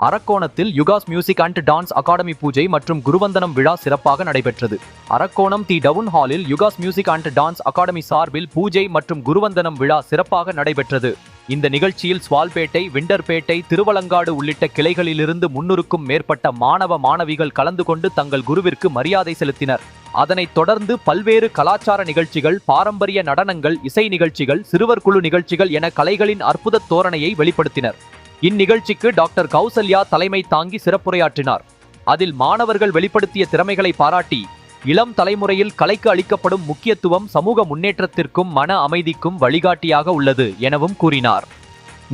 அரக்கோணத்தில் யுகாஸ் music and dance academy பூஜை மற்றும் குருவந்தனம் விழா சிறப்பாக நடைபெற்றது. அரக்கோணம் தி டவுன் ஹாலில் யுகாஸ் மியூசிக் அண்ட் டான்ஸ் அகாடமி சார்பில் பூஜை மற்றும் குருவந்தனம் விழா சிறப்பாக நடைபெற்றது. இந்த நிகழ்ச்சியில் ஸ்வால்பேட்டை, விண்டர்பேட்டை, திருவலங்காடு உள்ளிட்ட கிளைகளிலிருந்து 300க்கும் மேற்பட்ட மாணவ மாணவிகள் கலந்து கொண்டு தங்கள் குருவிற்கு மரியாதை செலுத்தினர். அதனைத் தொடர்ந்து பல்வேறு கலாச்சார நிகழ்ச்சிகள், பாரம்பரிய நடனங்கள், இசை நிகழ்ச்சிகள், சிறுவர் குழு நிகழ்ச்சிகள் என கலைகளின் அற்புத தோரணையை வெளிப்படுத்தினர். இந்நிகழ்ச்சிக்கு டாக்டர் கௌசல்யா தலைமை தாங்கி சிறப்புரையாற்றினார். அதில் மாணவர்கள் வெளிப்படுத்திய திறமைகளை பாராட்டி, இளம் தலைமுறையில் கலைக்கு அளிக்கப்படும் முக்கியத்துவம் சமூக முன்னேற்றத்திற்கும் மன அமைதிக்கும் வழிகாட்டியாக உள்ளது எனவும் கூறினார்.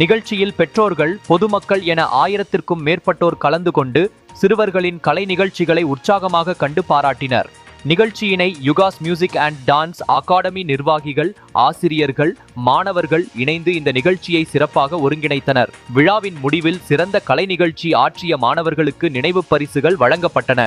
நிகழ்ச்சியில் பெற்றோர்கள், பொதுமக்கள் என 1000க்கும் மேற்பட்டோர் கலந்து கொண்டு சிறுவர்களின் கலை நிகழ்ச்சிகளை உற்சாகமாக கண்டு பாராட்டினர். நிகழ்ச்சியினை யுகாஸ் மியூசிக் அண்ட் டான்ஸ் அகாடமி நிர்வாகிகள், ஆசிரியர்கள், மாணவர்கள் இணைந்து இந்த நிகழ்ச்சியை சிறப்பாக ஒருங்கிணைத்தனர். விழாவின் முடிவில் சிறந்த கலை நிகழ்ச்சி ஆற்றிய மாணவர்களுக்கு நினைவு பரிசுகள் வழங்கப்பட்டன.